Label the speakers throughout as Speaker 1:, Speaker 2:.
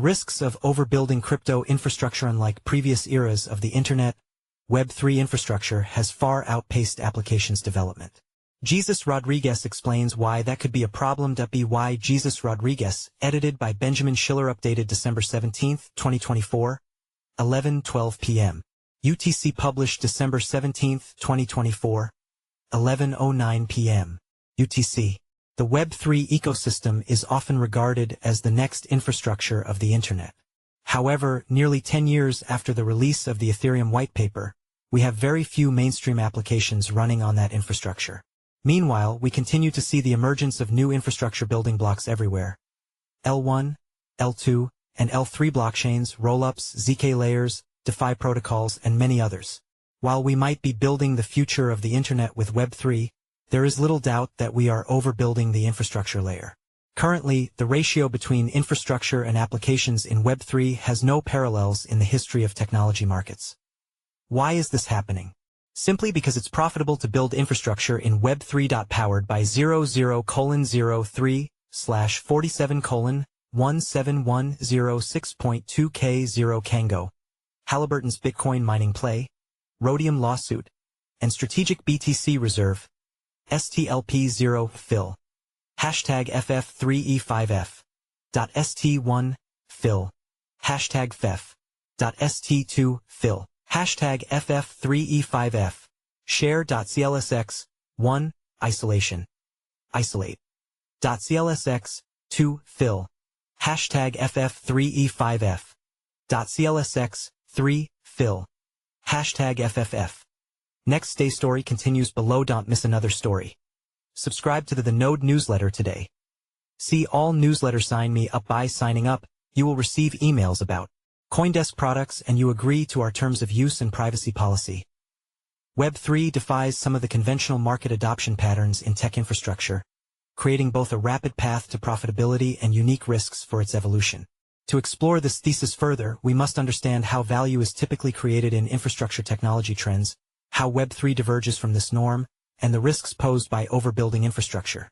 Speaker 1: risks of overbuilding crypto infrastructure. Unlike previous eras of the Internet, Web3 infrastructure has far outpaced applications development. Jesus Rodriguez explains why that could be a problem.By. Jesus Rodriguez, edited by Benjamin SchillerUpdated December 17, 2024, 11:12 p.m. UTCPublished December 17, 2024, 11:09 p.m. UTC. The Web3 ecosystem is often regarded as the next infrastructure of the Internet. However, nearly 10 years after the release of the Ethereum white paper, we have very few mainstream applications running on that infrastructure. Meanwhile, we continue to see the emergence of new infrastructure building blocks everywhere. L1, L2, and L3 blockchains, rollups, ZK layers, DeFi protocols, and many others. While we might be building the future of the Internet with Web3, there is little doubt that we are overbuilding the infrastructure layer. Currently, the ratio between infrastructure and applications in Web3 has no parallels in the history of technology markets. Why is this happening? Simply because it's profitable to build infrastructure in Web3. Powered by 00:03/47:17106.2K0 Kango, Halliburton's Bitcoin mining play, Rhodium lawsuit, and strategic BTC reserve, STLP0 fill. Hashtag FF3E5F. .ST1 fill. Hashtag FEF.ST2 fill. Hashtag FF3E5F. Share.CLSX 1 isolation. Isolate. .CLSX 2 fill. Hashtag FF3E5F. .CLSX 3 fill. Hashtag FFF. Next day story continues below. Don't miss another story. Subscribe to the Node newsletter today. See all newsletter. Sign me up. By signing up, you will receive emails about CoinDesk products and you agree to our terms of use and privacy policy. Web3 defies some of the conventional market adoption patterns in tech infrastructure, creating both a rapid path to profitability and unique risks for its evolution. To explore this thesis further, we must understand how value is typically created in infrastructure technology trends, how Web3 diverges from this norm, and the risks posed by overbuilding infrastructure.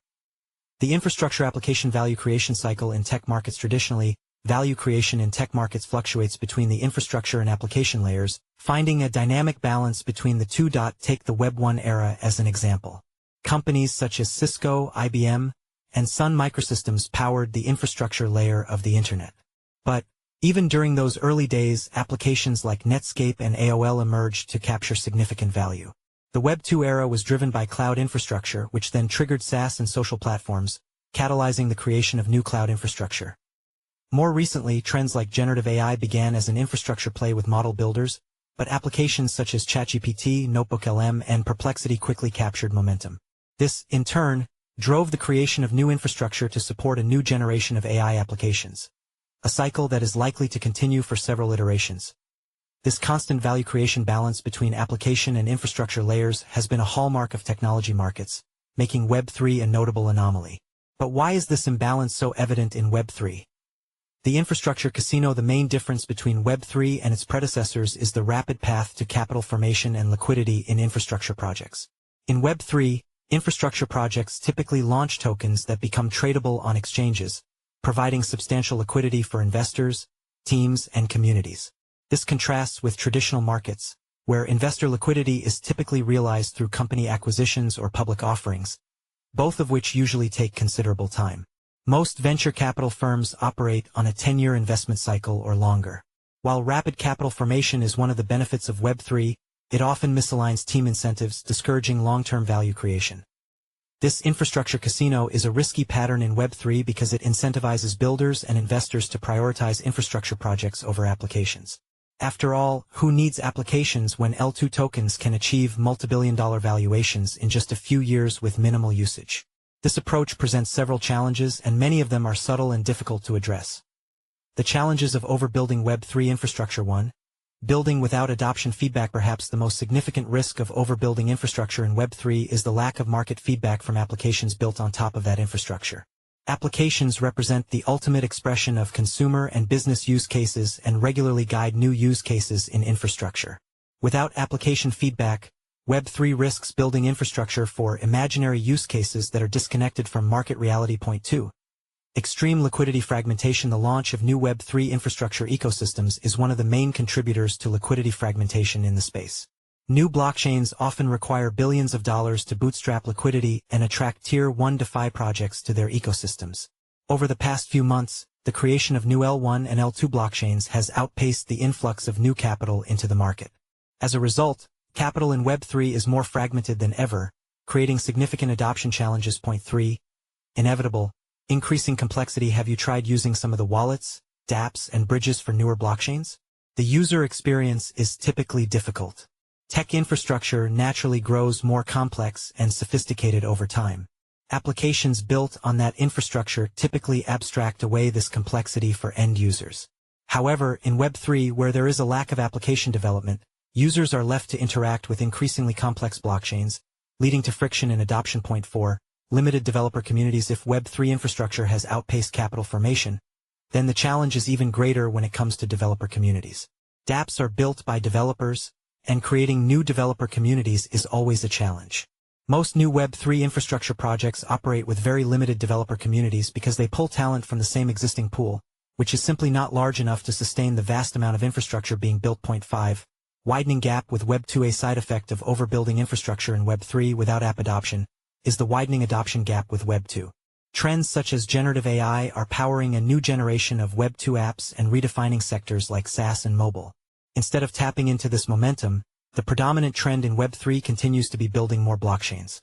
Speaker 1: The infrastructure application value creation cycle in tech markets. Traditionally, value creation in tech markets fluctuates between the infrastructure and application layers, finding a dynamic balance between the two. Take the Web 1 era as an example. Companies such as Cisco, IBM, and Sun Microsystems powered the infrastructure layer of the Internet. But even during those early days, applications like Netscape and AOL emerged to capture significant value. The Web 2 era was driven by cloud infrastructure, which then triggered SaaS and social platforms, catalyzing the creation of new cloud infrastructure. More recently, trends like generative AI began as an infrastructure play with model builders, but applications such as ChatGPT, NotebookLM, and Perplexity quickly captured momentum. This, in turn, drove the creation of new infrastructure to support a new generation of AI applications, a cycle that is likely to continue for several iterations. This constant value creation balance between application and infrastructure layers has been a hallmark of technology markets, making Web3 a notable anomaly. But why is this imbalance so evident in Web3? The infrastructure casino. The main difference between Web3 and its predecessors is the rapid path to capital formation and liquidity in infrastructure projects. In Web3, infrastructure projects typically launch tokens that become tradable on exchanges, providing substantial liquidity for investors, teams, and communities. This contrasts with traditional markets, where investor liquidity is typically realized through company acquisitions or public offerings, both of which usually take considerable time. Most venture capital firms operate on a 10-year investment cycle or longer. While rapid capital formation is one of the benefits of Web3, it often misaligns team incentives, discouraging long-term value creation. This infrastructure casino is a risky pattern in Web3 because it incentivizes builders and investors to prioritize infrastructure projects over applications. After all, who needs applications when L2 tokens can achieve multi-billion-dollar valuations in just a few years with minimal usage? This approach presents several challenges, and many of them are subtle and difficult to address. The challenges of overbuilding Web3 infrastructure. 1. Building without adoption feedback. Perhaps the most significant risk of overbuilding infrastructure in Web3 is the lack of market feedback from applications built on top of that infrastructure. Applications represent the ultimate expression of consumer and business use cases and regularly guide new use cases in infrastructure. Without application feedback, Web3 risks building infrastructure for imaginary use cases that are disconnected from market reality. 2. Extreme liquidity fragmentation. The launch of new Web3 infrastructure ecosystems is one of the main contributors to liquidity fragmentation in the space. New blockchains often require billions of dollars to bootstrap liquidity and attract Tier 1 DeFi projects to their ecosystems. Over the past few months, the creation of new L1 and L2 blockchains has outpaced the influx of new capital into the market. As a result, capital in Web3 is more fragmented than ever, creating significant adoption challenges. Point 3. Inevitable. Increasing complexity. Have you tried using some of the wallets, dApps, and bridges for newer blockchains? The user experience is typically difficult. Tech infrastructure naturally grows more complex and sophisticated over time. Applications built on that infrastructure typically abstract away this complexity for end users. However, in Web3, where there is a lack of application development, users are left to interact with increasingly complex blockchains, leading to friction in adoption. Point 4. Limited developer communities. If Web3 infrastructure has outpaced capital formation, then the challenge is even greater when it comes to developer communities. dApps are built by developers, and creating new developer communities is always a challenge. Most new Web3 infrastructure projects operate with very limited developer communities because they pull talent from the same existing pool, which is simply not large enough to sustain the vast amount of infrastructure being built. Point 5. Widening gap with Web2. A side effect of overbuilding infrastructure in Web3 without app adoption is the widening adoption gap with Web2. Trends such as generative AI are powering a new generation of Web2 apps and redefining sectors like SaaS and mobile. Instead of tapping into this momentum, the predominant trend in Web3 continues to be building more blockchains.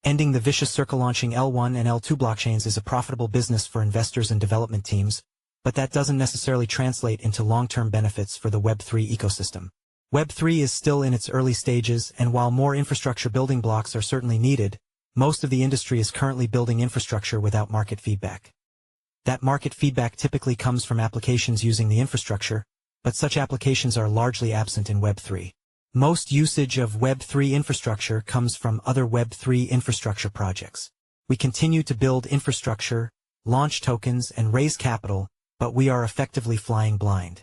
Speaker 1: Ending the vicious circle. Launching L1 and L2 blockchains is a profitable business for investors and development teams, but that doesn't necessarily translate into long-term benefits for the Web3 ecosystem. Web3 is still in its early stages, and while more infrastructure building blocks are certainly needed, most of the industry is currently building infrastructure without market feedback. That market feedback typically comes from applications using the infrastructure, but such applications are largely absent in Web3. Most usage of Web3 infrastructure comes from other Web3 infrastructure projects. We continue to build infrastructure, launch tokens, and raise capital, but we are effectively flying blind.